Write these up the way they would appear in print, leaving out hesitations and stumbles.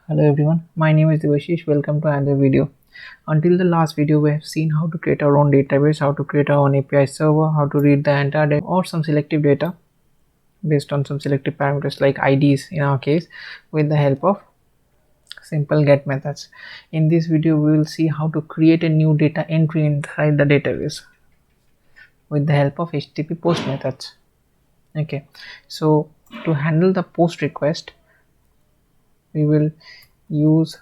Hello everyone, my name is Devashish. Welcome to another video. Until the last video, we have seen how to create our own database, how to create our own API server, how to read the entire data or some selective data based on some selective parameters like IDs in our case with the help of simple get methods. In this video, we will see how to create a new data entry inside the database with the help of HTTP post methods. Okay, so to handle the post request, we will use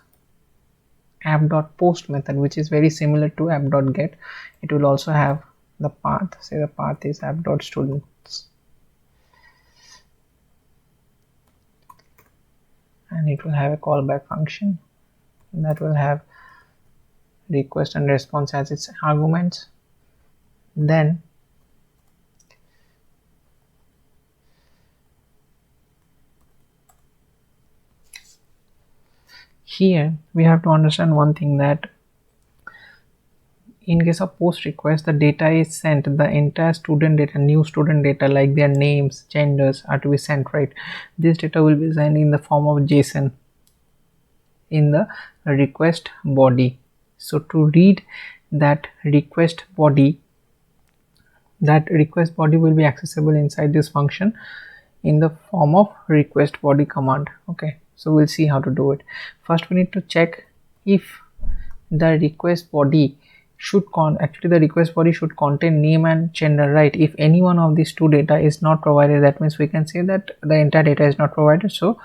app.post method, which is very similar to app.get. It will also have the path. Say the path is app.students, and it will have a callback function that will have request and response as its arguments. Then here we have to understand one thing, that in case of post request, the data is sent, the entire student data, new student data like their names, genders are to be sent, right? This data will be sent in the form of JSON in the request body. So to read that request body will be accessible inside this function in the form of request body command. Okay, so we'll see how to do it. First we need to check if the request body should the request body should contain name and gender, right? If any one of these two data is not provided, that means we can say that the entire data is not provided. So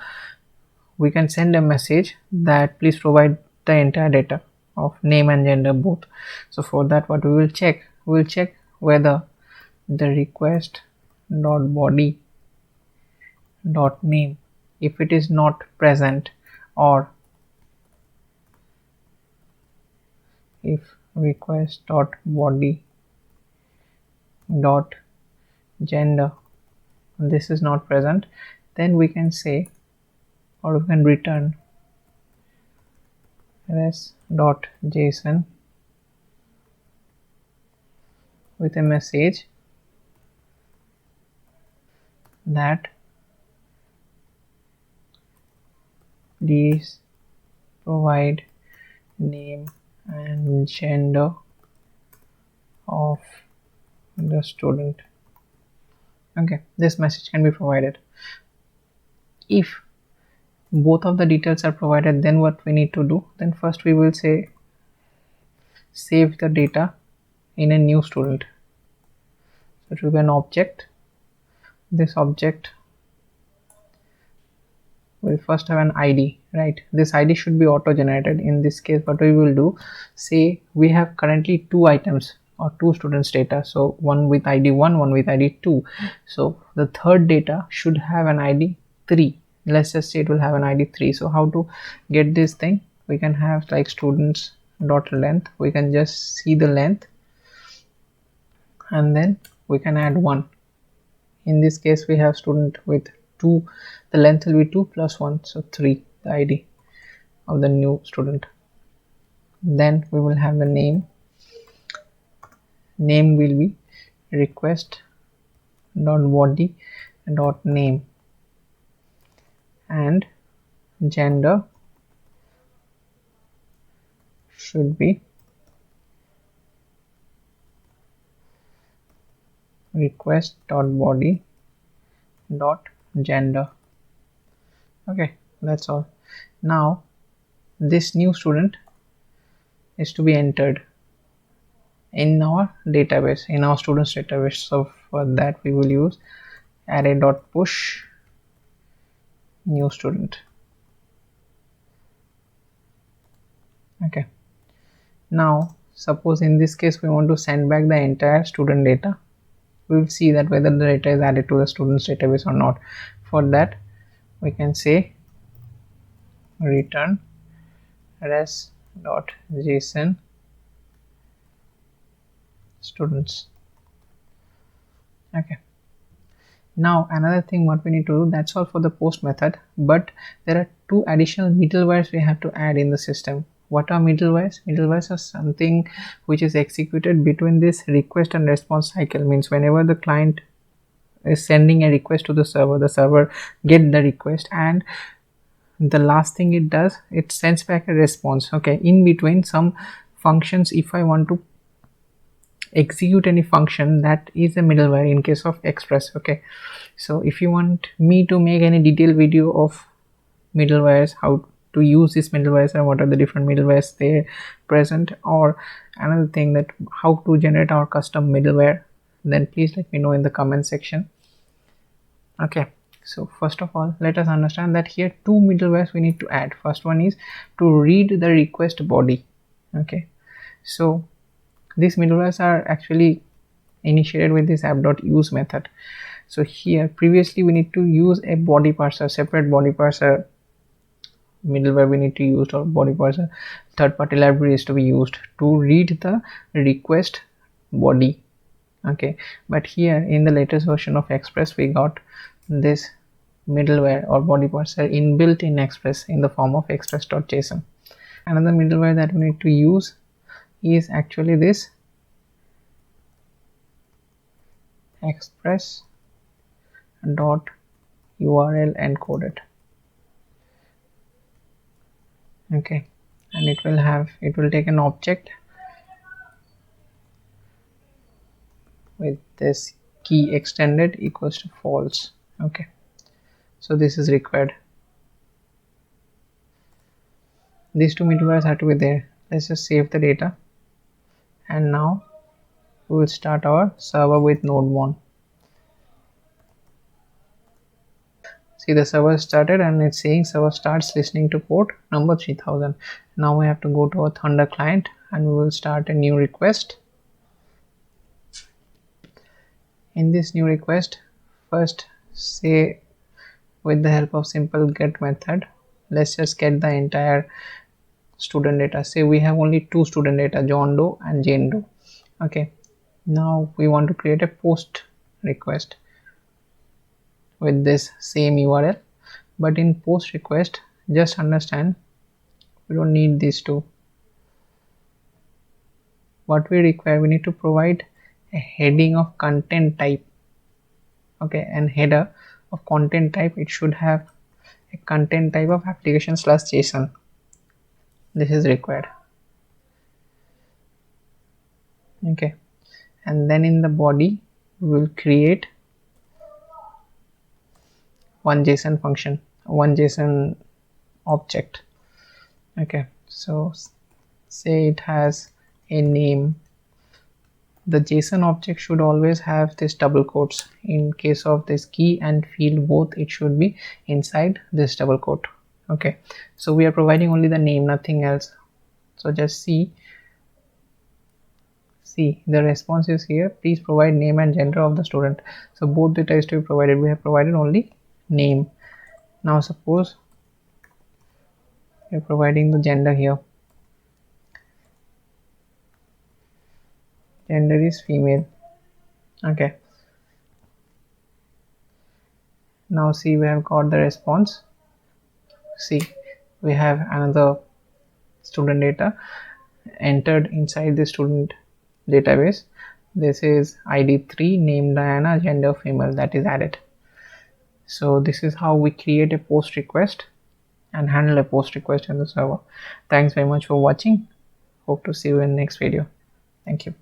we can send a message that please provide the entire data of name and gender both. So for that, what we will check whether the request dot body dot name, if it is not present, or if request dot body dot gender, this is not present, then we can say, or we can return res.json with a message that please provide name and gender of the student. Okay, this message can be provided. If both of the details are provided, then what we need to do, then first we will say save the data in a new student. So it will be an object. This object will first have an ID, right? This ID should be auto generated. In this case, what we will do, say we have currently two items or two students data, so one with ID 1, one with ID 2. So the third data should have an ID 3. Let's just say it will have an ID 3. So how to get this thing? We can have like students dot length. We can just see the length and then we can add 1. In this case, we have student with 2, the length will be 2 plus 1, so 3, the ID of the new student. Then we will have the name will be request dot body dot name, and gender should be request dot body dot gender. Okay, that's all. Now this new student is to be entered in our database, in our students database. So for that we will use array dot push new student. Okay, now suppose in this case we want to send back the entire student data. We will see that whether the data is added to the students database or not. For that we can say return res.json students. Okay, now another thing what we need to do, that's all for the post method, but there are two additional middlewares we have to add in the system. What are middlewares? Middlewares are something which is executed between this request and response cycle. Means whenever the client is sending a request to the server get the request, and the last thing it does, it sends back a response. Okay, in between some functions, if I want to execute any function, that is a middleware in case of Express. Okay, so if you want me to make any detailed video of middlewares, how to use these middlewares and what are the different middlewares they present, or another thing that how to generate our custom middleware, then please let me know in the comment section. Okay, so first of all, let us understand that here two middlewares we need to add. First one is to read the request body. Okay, so these middlewares are actually initiated with this app.use method. So here previously we need to use a body parser, separate body parser middleware we need to use, or body parser third-party library is to be used to read the request body. Okay, but here in the latest version of Express we got this middleware or body parser inbuilt in Express in the form of express.json. Another middleware that we need to use is actually this express.url encoded. Okay, and it will take an object with this key extended equals to false. Okay, so this is required. These two middlewares have to be there. Let's just save the data, and now we will start our server with node1. See, the server started and it's saying server starts listening to port number 3000. Now we have to go to our Thunder client and we will start a new request. In this new request, first say with the help of simple get method, let's just get the entire student data. Say we have only two student data, John Doe and Jane Doe. Okay, now we want to create a post request with this same URL, but in post request, just understand we don't need these two. What we require, we need to provide a heading of content type. Okay, and header of content type, it should have a content type of application/json. This is required. Okay, and then in the body we will create one JSON function, one JSON object. Okay, so say it has a name. The JSON object should always have this double quotes. In case of this key and field both, it should be inside this double quote. Okay, so we are providing only the name, nothing else. So just see the response is here, please provide name and gender of the student. So both data is to be provided. We have provided only name. Now suppose we are providing the gender here. Gender is female. Okay, now see, we have got the response. See, we have another student data entered inside the student database. This is ID 3, name Diana, gender female, that is added. So this is how we create a post request and handle a post request in the server. Thanks very much for watching. Hope to see you in the next video. Thank you.